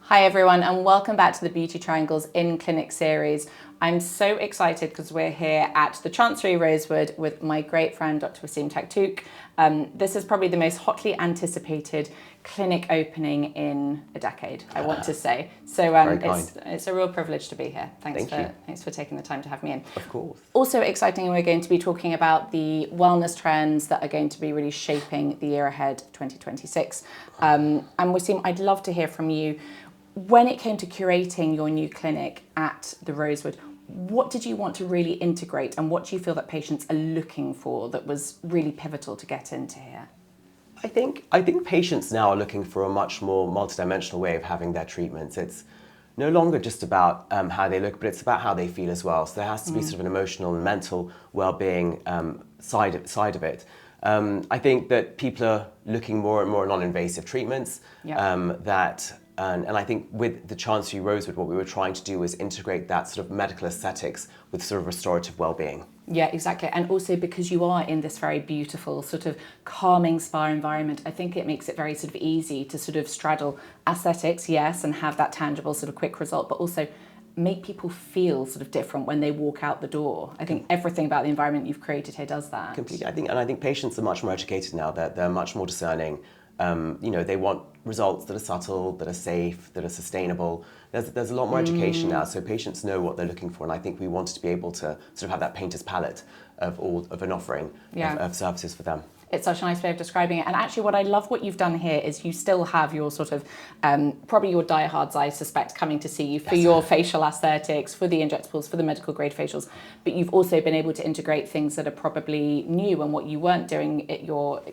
Hi everyone, and welcome back to the Beauty Triangles in Clinic series. I'm so excited because we're here at the Chancery Rosewood with my great friend Dr Wassim Taktouk. This is probably the most hotly anticipated clinic opening in a decade, I want to say. So it's a real privilege to be here. Thanks for taking the time to have me in. Of course. Also exciting, we're going to be talking about the wellness trends that are going to be really shaping the year ahead, 2026. And Wassim, I'd love to hear from you. When it came to curating your new clinic at the Rosewood, what did you want to really integrate, and what do you feel that patients are looking for that was really pivotal to get into here? I think patients now are looking for a much more multidimensional way of having their treatments. It's no longer just about how they look, but it's about how they feel as well. So there has to be sort of an emotional and mental well-being side of it. I think that people are looking more and more at non-invasive treatments. And I think with the Chancery Rosewood, what we were trying to do was integrate that sort of medical aesthetics with sort of restorative well-being. Yeah, exactly. And also because you are in this very beautiful sort of calming spa environment, I think it makes it very sort of easy to sort of straddle aesthetics, yes, and have that tangible sort of quick result, but also make people feel sort of different when they walk out the door. I think everything about the environment you've created here does that. Completely. I think patients are much more educated now. They're much more discerning. They want results that are subtle, that are safe, that are sustainable. There's a lot more education now, so patients know what they're looking for, and I think we wanted to be able to sort of have that painter's palette of an offering of services for them. It's such a nice way of describing it. And actually what I love what you've done here is you still have your sort of, probably your diehards, I suspect, coming to see you for your facial aesthetics, for the injectables, for the medical grade facials. But you've also been able to integrate things that are probably new and what you weren't doing at your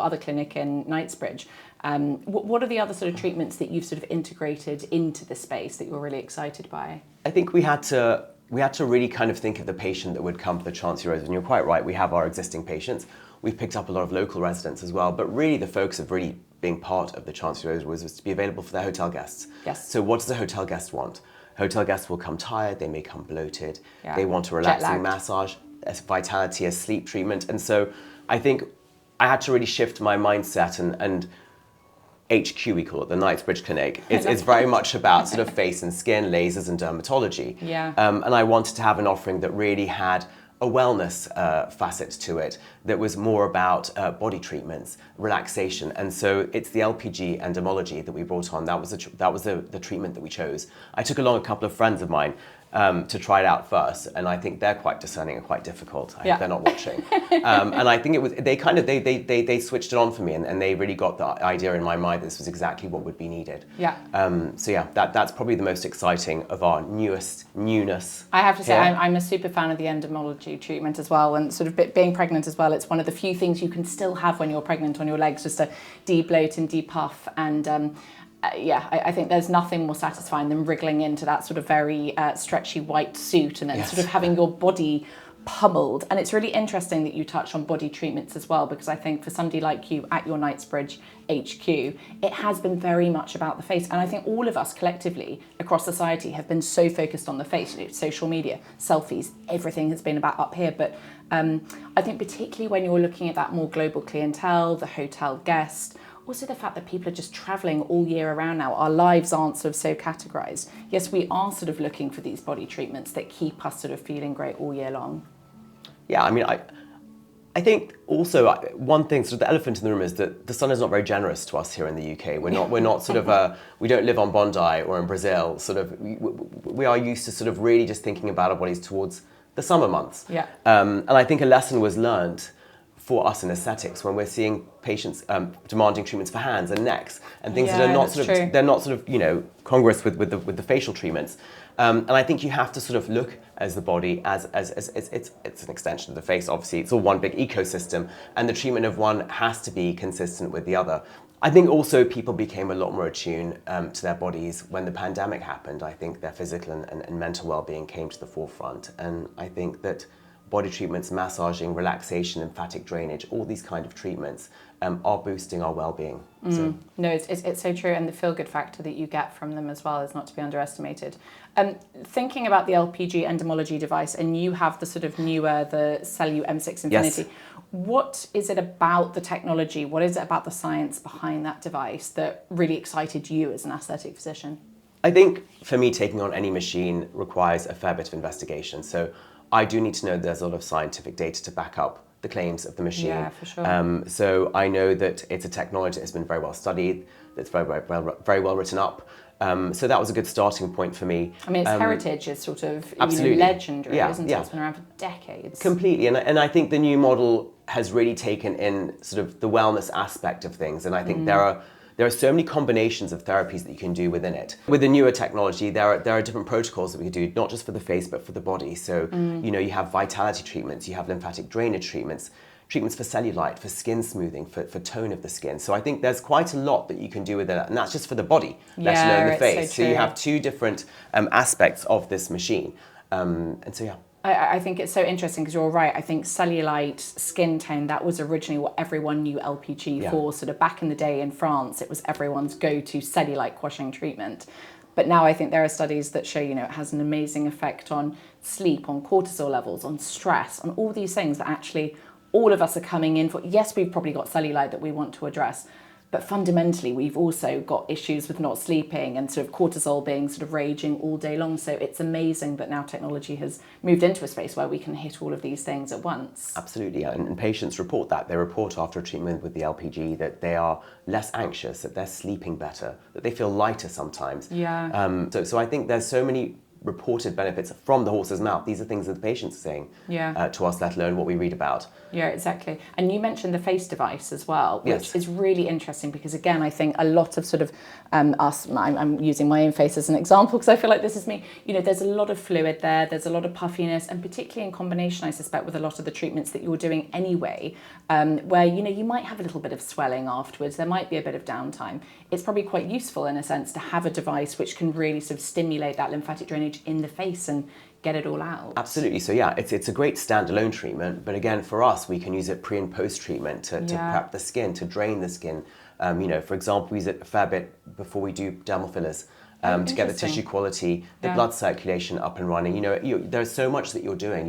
other clinic in Knightsbridge. What are the other sort of treatments that you've sort of integrated into the space that you're really excited by? I think we had to really kind of think of the patient that would come to the Chancery Rosewood. And you're quite right, we have our existing patients. We've picked up a lot of local residents as well, but really the focus of really being part of the Chancery Rosewood was to be available for their hotel guests. Yes. So what does a hotel guest want? Hotel guests will come tired, they may come bloated, they want a relaxing massage, a vitality, a sleep treatment. And so I think I had to really shift my mindset and HQ, we call it, the Knightsbridge Clinic. It's very much about sort of face and skin, lasers and dermatology. Yeah. And I wanted to have an offering that really had a wellness facet to it, that was more about body treatments, relaxation. And so it's the LPG and dermology that we brought on. That was the treatment that we chose. I took along a couple of friends of mine to try it out first, and I think they're quite discerning and quite difficult. I hope they're not watching. And I think it was they switched it on for me, and they really got the idea in my mind that this was exactly what would be needed. Yeah. That's probably the most exciting of our newness. I have to say, I'm a super fan of the endomology treatment as well, and sort of being pregnant as well. It's one of the few things you can still have when you're pregnant on your legs, just to de-bloat and de-puff. And I think there's nothing more satisfying than wriggling into that sort of very stretchy white suit and then sort of having your body pummeled. And it's really interesting that you touch on body treatments as well, because I think for somebody like you at your Knightsbridge HQ, it has been very much about the face. And I think all of us collectively across society have been so focused on the face, social media, selfies, everything has been about up here. But I think particularly when you're looking at that more global clientele, the hotel guest, also the fact that people are just travelling all year around now, our lives aren't sort of so categorised. Yes, we are sort of looking for these body treatments that keep us sort of feeling great all year long. Yeah, I mean, I think also one thing, sort of the elephant in the room, is that the sun is not very generous to us here in the UK. We're not sort of, we don't live on Bondi or in Brazil. Sort of, we are used to sort of really just thinking about our bodies towards the summer months. Yeah. And I think a lesson was learned for us in aesthetics when we're seeing patients demanding treatments for hands and necks and things that are not they're not sort of congruous with the facial treatments. And I think you have to sort of look as the body as it's an extension of the face. Obviously, it's all one big ecosystem, and the treatment of one has to be consistent with the other. I think also people became a lot more attuned to their bodies when the pandemic happened. I think their physical and mental well-being came to the forefront, and I think that body treatments, massaging, relaxation, lymphatic drainage, all these kind of treatments are boosting our well-being. So. No, it's so true, and the feel-good factor that you get from them as well is not to be underestimated. Thinking about the LPG endomology device, and you have the sort of newer, the Cellu M6 Infinity. Yes. What is it about the technology? What is it about the science behind that device that really excited you as an aesthetic physician? I think for me, taking on any machine requires a fair bit of investigation. So I do need to know there's a lot of scientific data to back up the claims of the machine. Yeah, for sure. So I know that it's a technology that's been very well studied, that's very well written up. So that was a good starting point for me. I mean, its heritage is sort of legendary, isn't it? Yeah. It's been around for decades. Completely, and I think the new model has really taken in sort of the wellness aspect of things, and I think there are so many combinations of therapies that you can do within it. With the newer technology, there are different protocols that we can do, not just for the face, but for the body. So, you have vitality treatments, you have lymphatic drainage treatments, treatments for cellulite, for skin smoothing, for tone of the skin. So I think there's quite a lot that you can do with it, and that's just for the body, let alone the face. So you have two different aspects of this machine. And so, yeah. I think it's so interesting because you're right. I think cellulite, skin tone, that was originally what everyone knew LPG for. Sort of back in the day in France, it was everyone's go-to cellulite quashing treatment. But now I think there are studies that show, it has an amazing effect on sleep, on cortisol levels, on stress, on all these things that actually all of us are coming in for. Yes, we've probably got cellulite that we want to address, but fundamentally, we've also got issues with not sleeping and sort of cortisol being sort of raging all day long. So it's amazing that now technology has moved into a space where we can hit all of these things at once. Absolutely, and patients report that. They report after a treatment with the LPG that they are less anxious, that they're sleeping better, that they feel lighter sometimes. Yeah. So I think there's so many reported benefits from the horse's mouth. These are things that the patients are saying to us, let alone what we read about. Yeah, exactly. And you mentioned the face device as well, which Yes. is really interesting because, again, I think a lot of sort of I'm using my own face as an example because I feel like this is me. There's a lot of fluid there, there's a lot of puffiness, and particularly in combination, I suspect, with a lot of the treatments that you're doing anyway, where, you might have a little bit of swelling afterwards, there might be a bit of downtime. It's probably quite useful in a sense to have a device which can really sort of stimulate that lymphatic drainage in the face and get it all out. Absolutely. So yeah, it's a great standalone treatment, but again, for us, we can use it pre and post treatment to prep the skin, to drain the skin. For example, we use it a fair bit before we do dermal fillers. To get the tissue quality, the blood circulation up and running. There's so much that you're doing.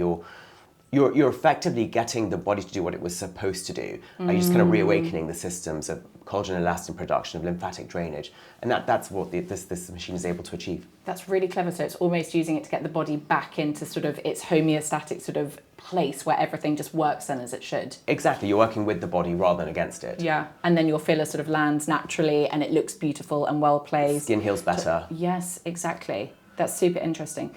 You're effectively getting the body to do what it was supposed to do. You're just kind of reawakening the systems of collagen and elastin production, of lymphatic drainage, and that's what this machine is able to achieve. That's really clever. So it's almost using it to get the body back into sort of its homeostatic sort of place where everything just works then as it should. Exactly, you're working with the body rather than against it. Yeah, and then your filler sort of lands naturally and it looks beautiful and well placed. Skin heals better. Yes, exactly. That's super interesting.